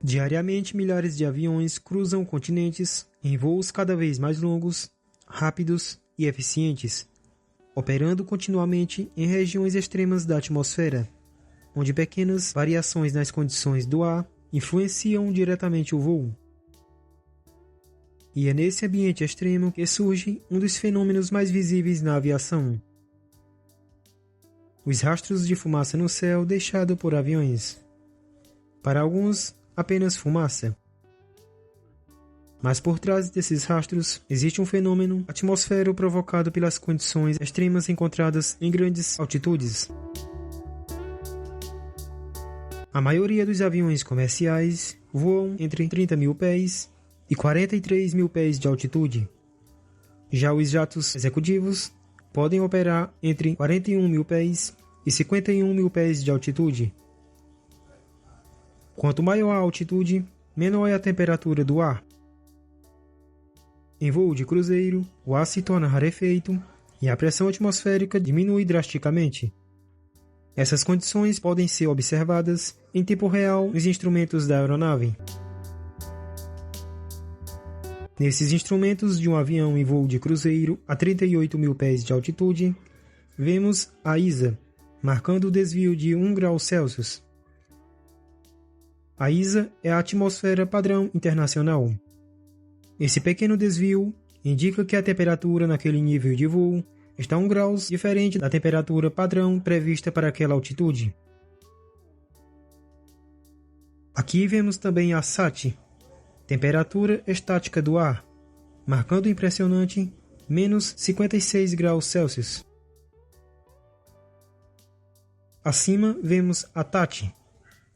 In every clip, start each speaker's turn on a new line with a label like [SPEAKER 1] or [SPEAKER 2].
[SPEAKER 1] Diariamente, milhares de aviões cruzam continentes em voos cada vez mais longos, rápidos e eficientes, operando continuamente em regiões extremas da atmosfera, onde pequenas variações nas condições do ar influenciam diretamente o voo. E é nesse ambiente extremo que surge um dos fenômenos mais visíveis na aviação: os rastros de fumaça no céu deixado por aviões. Para alguns, apenas fumaça. Mas por trás desses rastros existe um fenômeno atmosférico provocado pelas condições extremas encontradas em grandes altitudes. A maioria dos aviões comerciais voam entre 30 mil pés e 43 mil pés de altitude. Já os jatos executivos podem operar entre 41 mil pés e 51 mil pés de altitude. Quanto maior a altitude, menor é a temperatura do ar. Em voo de cruzeiro, o ar se torna rarefeito e a pressão atmosférica diminui drasticamente. Essas condições podem ser observadas em tempo real nos instrumentos da aeronave. Nesses instrumentos de um avião em voo de cruzeiro a 38 mil pés de altitude, vemos a ISA, marcando o desvio de 1 grau Celsius. A ISA é a atmosfera padrão internacional. Esse pequeno desvio indica que a temperatura naquele nível de voo está 1 grau diferente da temperatura padrão prevista para aquela altitude. Aqui vemos também a SAT, temperatura estática do ar, marcando o impressionante menos 56 graus Celsius. Acima vemos a TAT,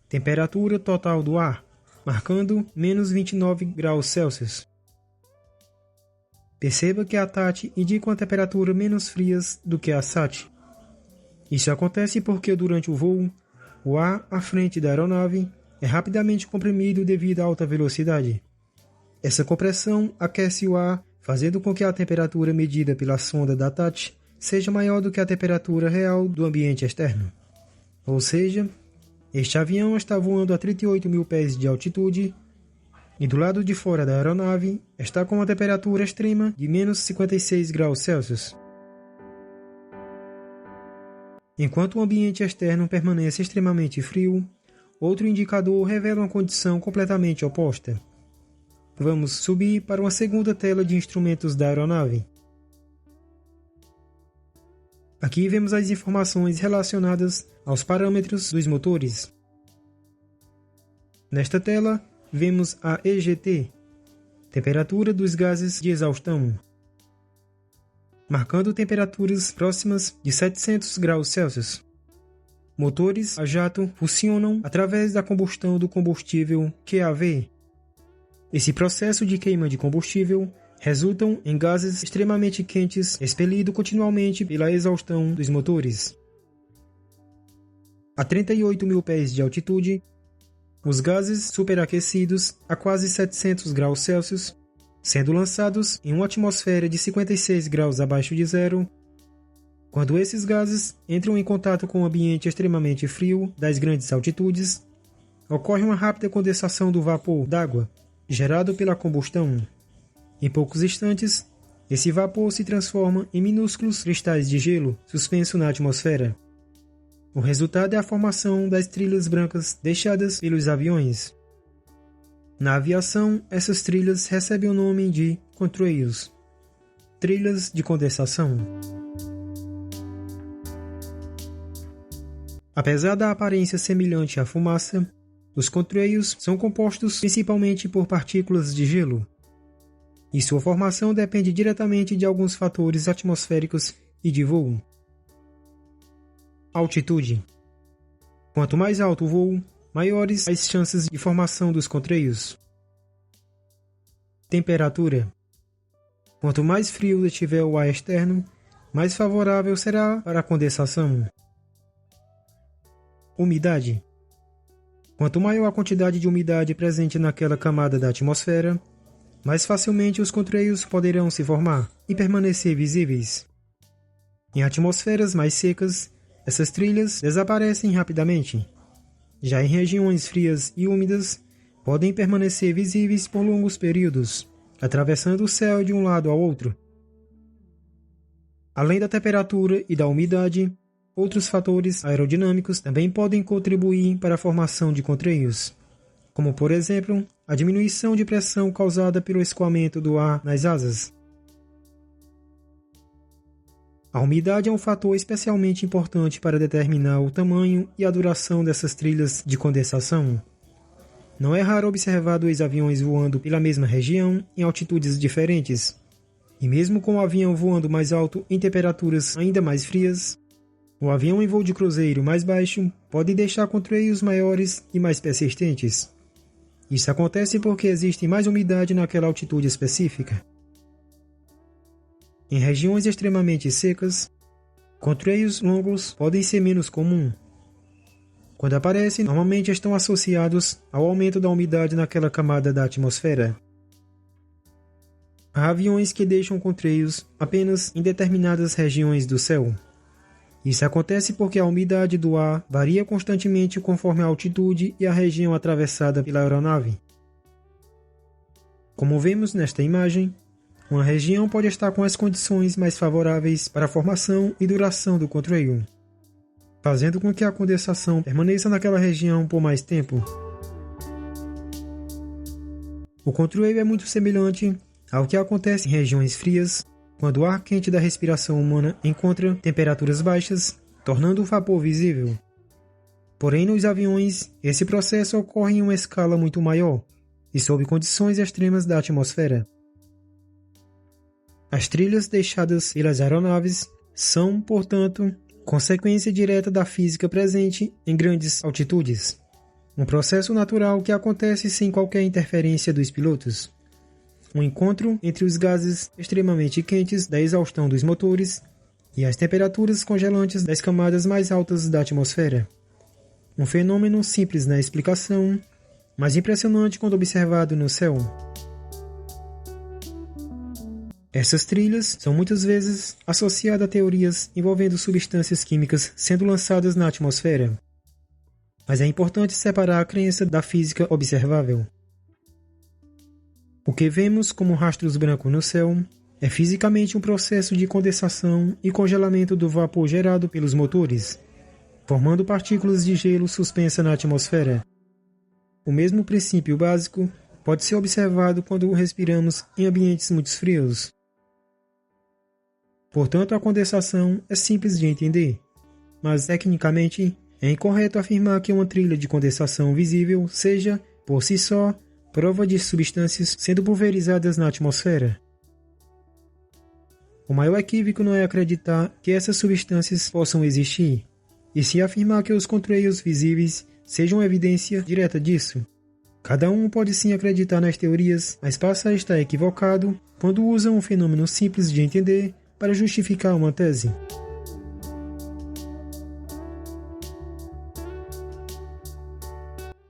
[SPEAKER 1] temperatura total do ar, marcando menos 29 graus Celsius. Perceba que a TAT indica uma temperatura menos fria do que a SAT. Isso acontece porque durante o voo, o ar à frente da aeronave é rapidamente comprimido devido à alta velocidade. Essa compressão aquece o ar, fazendo com que a temperatura medida pela sonda da TAT seja maior do que a temperatura real do ambiente externo. Ou seja, este avião está voando a 38 mil pés de altitude e do lado de fora da aeronave está com uma temperatura extrema de menos 56 graus Celsius. Enquanto o ambiente externo permanece extremamente frio, outro indicador revela uma condição completamente oposta. Vamos subir para uma segunda tela de instrumentos da aeronave. Aqui vemos as informações relacionadas aos parâmetros dos motores. Nesta tela, vemos a EGT, temperatura dos gases de exaustão, marcando temperaturas próximas de 700 graus Celsius. Motores a jato funcionam através da combustão do combustível QAV. Esse processo de queima de combustível resultam em gases extremamente quentes expelidos continuamente pela exaustão dos motores. A 38 mil pés de altitude, os gases superaquecidos a quase 700 graus Celsius, sendo lançados em uma atmosfera de 56 graus abaixo de zero. Quando esses gases entram em contato com o ambiente extremamente frio das grandes altitudes, ocorre uma rápida condensação do vapor d'água, gerado pela combustão. Em poucos instantes, esse vapor se transforma em minúsculos cristais de gelo suspensos na atmosfera. O resultado é a formação das trilhas brancas deixadas pelos aviões. Na aviação, essas trilhas recebem o nome de contrails, trilhas de condensação. Apesar da aparência semelhante à fumaça, os contrails são compostos principalmente por partículas de gelo, e sua formação depende diretamente de alguns fatores atmosféricos e de voo. Altitude. Quanto mais alto o voo, maiores as chances de formação dos contrails. Temperatura. Quanto mais frio estiver o ar externo, mais favorável será para a condensação. Umidade. Quanto maior a quantidade de umidade presente naquela camada da atmosfera, mais facilmente os contrails poderão se formar e permanecer visíveis. Em atmosferas mais secas, essas trilhas desaparecem rapidamente. Já em regiões frias e úmidas, podem permanecer visíveis por longos períodos, atravessando o céu de um lado ao outro. Além da temperatura e da umidade, outros fatores aerodinâmicos também podem contribuir para a formação de contrails, como por exemplo, a diminuição de pressão causada pelo escoamento do ar nas asas. A umidade é um fator especialmente importante para determinar o tamanho e a duração dessas trilhas de condensação. Não é raro observar dois aviões voando pela mesma região em altitudes diferentes, e mesmo com o avião voando mais alto em temperaturas ainda mais frias, o avião em voo de cruzeiro mais baixo pode deixar contrails maiores e mais persistentes. Isso acontece porque existe mais umidade naquela altitude específica. Em regiões extremamente secas, contrails longos podem ser menos comuns. Quando aparecem, normalmente estão associados ao aumento da umidade naquela camada da atmosfera. Há aviões que deixam contrails apenas em determinadas regiões do céu. Isso acontece porque a umidade do ar varia constantemente conforme a altitude e a região atravessada pela aeronave. Como vemos nesta imagem, uma região pode estar com as condições mais favoráveis para a formação e duração do contrail, fazendo com que a condensação permaneça naquela região por mais tempo. O contrail é muito semelhante ao que acontece em regiões frias, quando o ar quente da respiração humana encontra temperaturas baixas, tornando o vapor visível. Porém, nos aviões, esse processo ocorre em uma escala muito maior e sob condições extremas da atmosfera. As trilhas deixadas pelas aeronaves são, portanto, consequência direta da física presente em grandes altitudes. Um processo natural que acontece sem qualquer interferência dos pilotos. Um encontro entre os gases extremamente quentes da exaustão dos motores e as temperaturas congelantes das camadas mais altas da atmosfera. Um fenômeno simples na explicação, mas impressionante quando observado no céu. Essas trilhas são muitas vezes associadas a teorias envolvendo substâncias químicas sendo lançadas na atmosfera. Mas é importante separar a crença da física observável. O que vemos como rastros brancos no céu é fisicamente um processo de condensação e congelamento do vapor gerado pelos motores, formando partículas de gelo suspensas na atmosfera. O mesmo princípio básico pode ser observado quando respiramos em ambientes muito frios. Portanto, a condensação é simples de entender, mas tecnicamente é incorreto afirmar que uma trilha de condensação visível seja, por si só, prova de substâncias sendo pulverizadas na atmosfera. O maior equívoco não é acreditar que essas substâncias possam existir, e sim afirmar que os contrails visíveis sejam evidência direta disso. Cada um pode sim acreditar nas teorias, mas passa a estar equivocado quando usa um fenômeno simples de entender para justificar uma tese.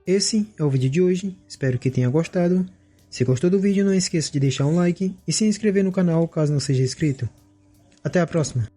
[SPEAKER 1] Esse é o vídeo de hoje, espero que tenha gostado. Se gostou do vídeo, não esqueça de deixar um like e se inscrever no canal caso não seja inscrito. Até a próxima!